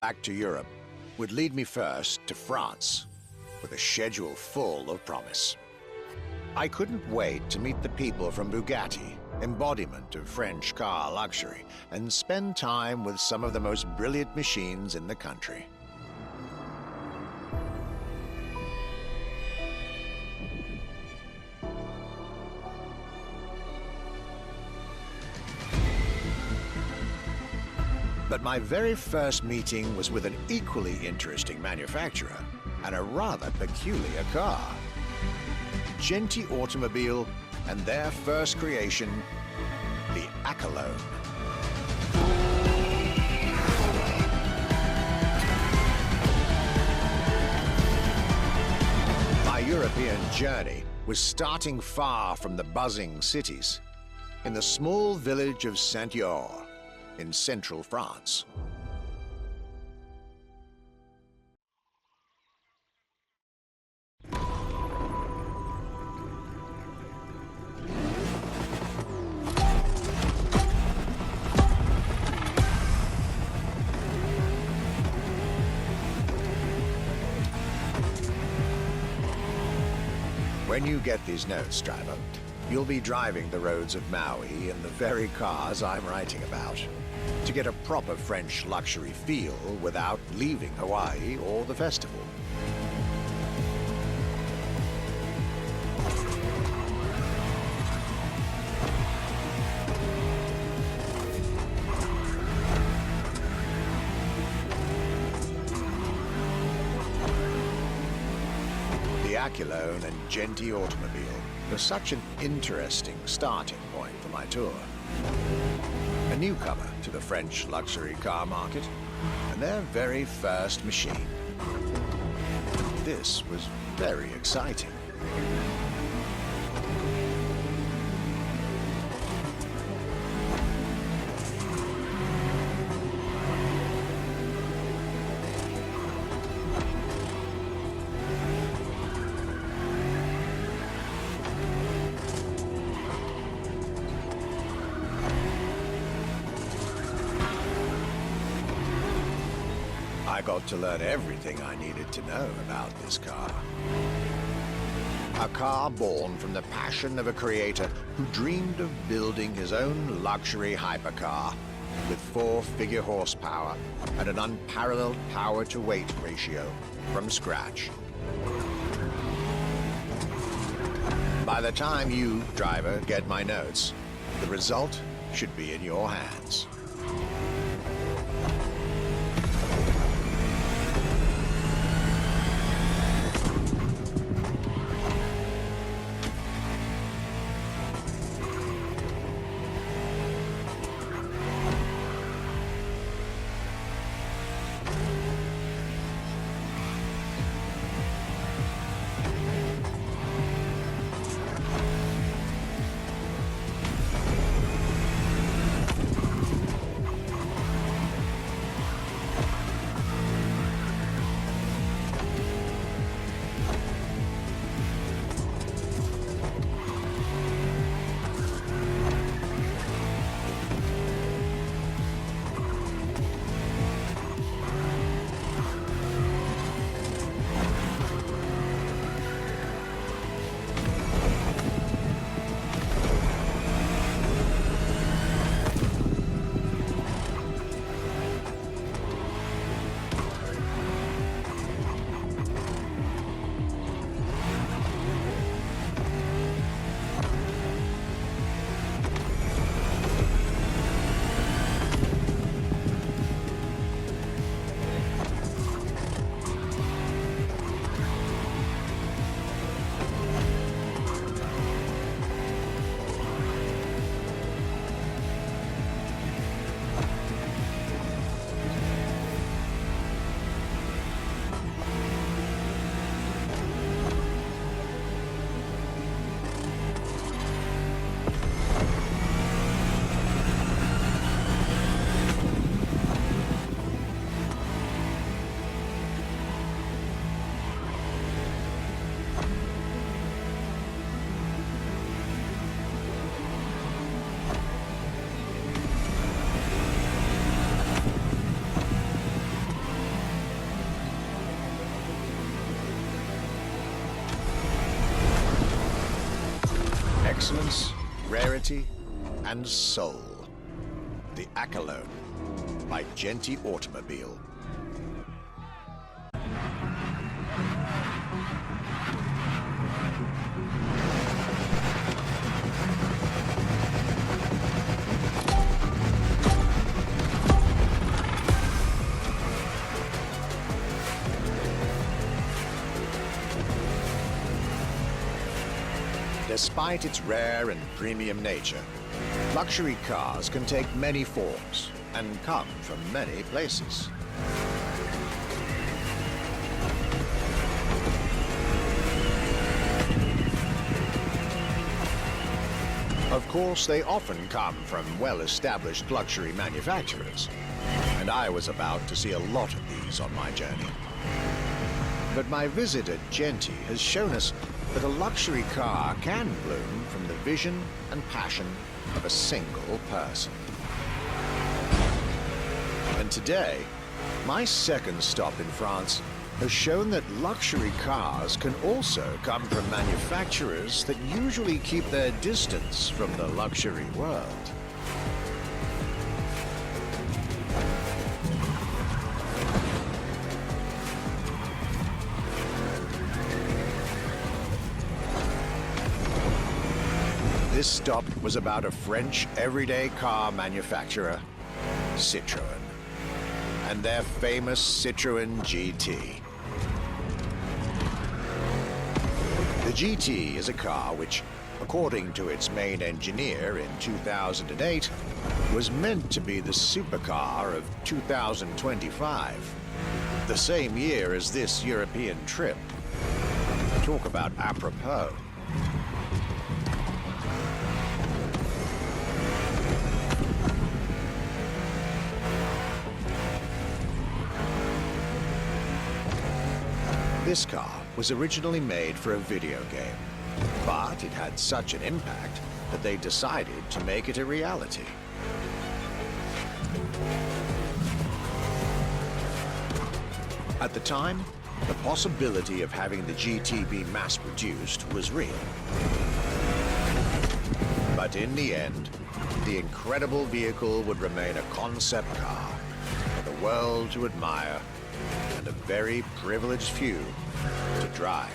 back to Europe would lead me first to France, with a schedule full of promise. I couldn't wait to meet the people from Bugatti, embodiment of French car luxury, and spend time with some of the most brilliant machines in the country. But my very first meeting was with an equally interesting manufacturer and a rather peculiar car. Genti Automobile and their first creation, the Accolone. My European journey was starting far from the buzzing cities, in the small village of Saint-Yor, in central France. When you get these notes, driver, you'll be driving the roads of Maui in the very cars I'm writing about, to get a proper French luxury feel without leaving Hawaii or the festival. The Accolone and Genti Automobile was such an interesting starting point for my tour. A newcomer to the French luxury car market, and their very first machine. This was very exciting. I got to learn everything I needed to know about this car. A car born from the passion of a creator who dreamed of building his own luxury hypercar with 4-figure horsepower and an unparalleled power-to-weight ratio from scratch. By the time you, driver, get my notes, the result should be in your hands. excellence, rarity, and soul. The Accolone by Genty Automobile. Despite its rare and premium nature, luxury cars can take many forms and come from many places. Of course, they often come from well-established luxury manufacturers, and I was about to see a lot of these on my journey. But my visit at Genty has shown us that a luxury car can bloom from the vision and passion of a single person. And today, my second stop in France has shown that luxury cars can also come from manufacturers that usually keep their distance from the luxury world. This stop was about a French everyday car manufacturer, Citroën, and their famous Citroën GT. The GT is a car which, according to its main engineer in 2008, was meant to be the supercar of 2025, the same year as this European trip. Talk about apropos. This car was originally made for a video game, but it had such an impact that they decided to make it a reality. At the time, the possibility of having the GT be mass-produced was real. But in the end, the incredible vehicle would remain a concept car for the world to admire and a very privileged few to drive.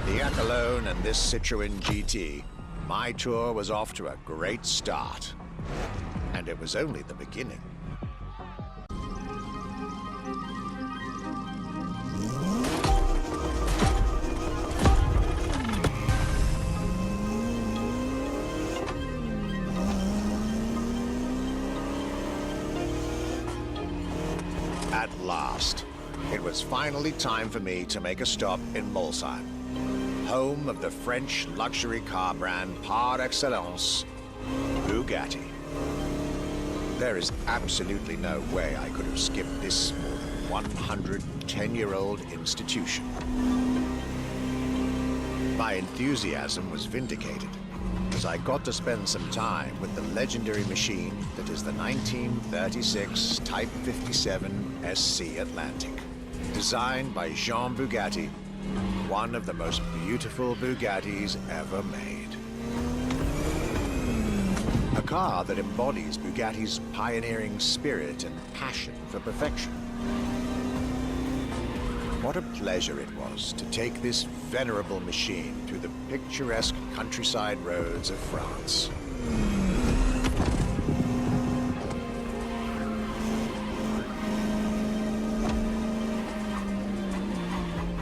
The Accolone and this Citroën GT, my tour was off to a great start. And it was only the beginning. At last, it was finally time for me to make a stop in Mulsanne, home of the French luxury car brand par excellence, Bugatti. There is absolutely no way I could have skipped this more than 110-year-old institution. My enthusiasm was vindicated as I got to spend some time with the legendary machine that is the 1936 Type 57 SC Atlantic, designed by Jean Bugatti, one of the most beautiful Bugattis ever made. A car that embodies Bugatti's pioneering spirit and passion for perfection. What a pleasure it was to take this venerable machine through the picturesque countryside roads of France.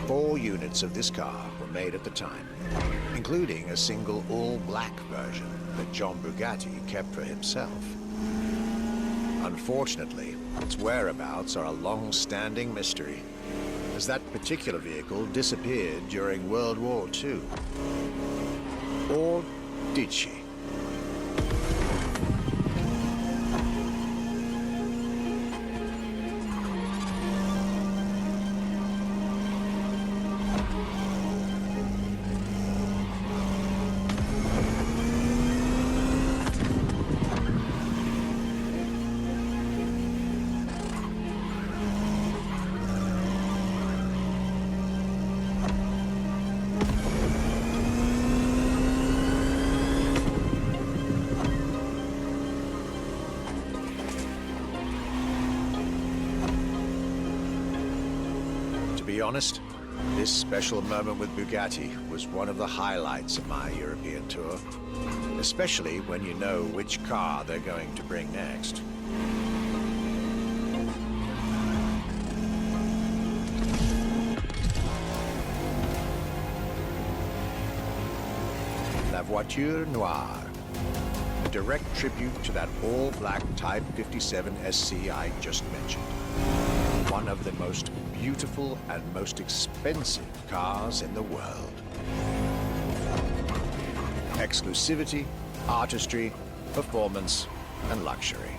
Four units of this car were made at the time, including a single all-black version that John Bugatti kept for himself. Unfortunately, its whereabouts are a long-standing mystery, as that particular vehicle disappeared during World War II. Or did she? To be honest, this special moment with Bugatti was one of the highlights of my European tour, especially when you know which car they're going to bring next. La Voiture Noire, a direct tribute to that all-black Type 57 SC I just mentioned. One of the most beautiful and most expensive cars in the world. Exclusivity, artistry, performance, and luxury.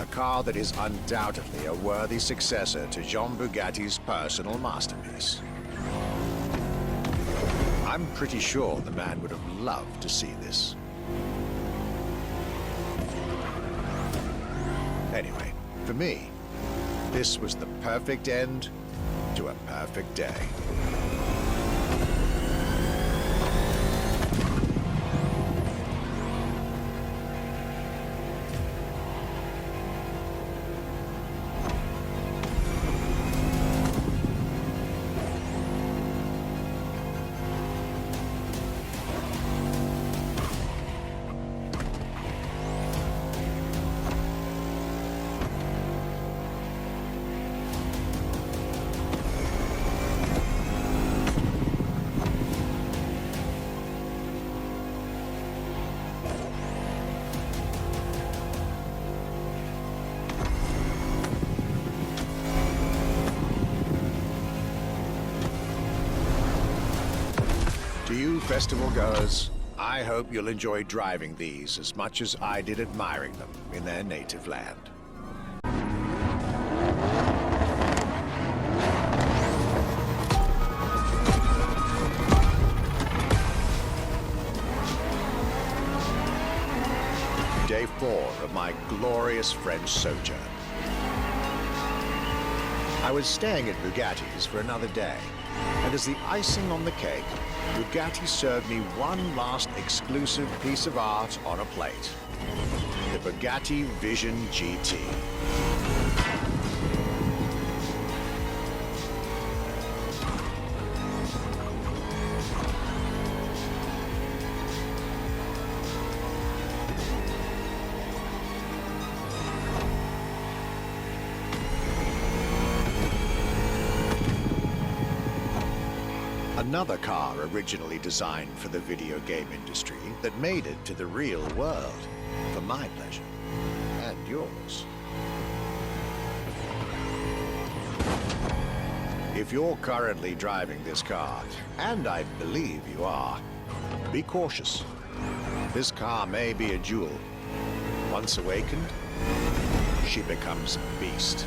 A car that is undoubtedly a worthy successor to Jean Bugatti's personal masterpiece. I'm pretty sure the man would have loved to see this. Anyway, for me, this was the perfect end to a perfect day. To you festival goers, I hope you'll enjoy driving these as much as I did admiring them in their native land. Day 4 of my glorious French sojourn. I was staying at Bugatti's for another day, and as the icing on the cake, Bugatti served me one last exclusive piece of art on a plate. The Bugatti Vision GT. Another car originally designed for the video game industry that made it to the real world, for my pleasure and yours. If you're currently driving this car, and I believe you are, be cautious. This car may be a jewel. Once awakened, she becomes a beast.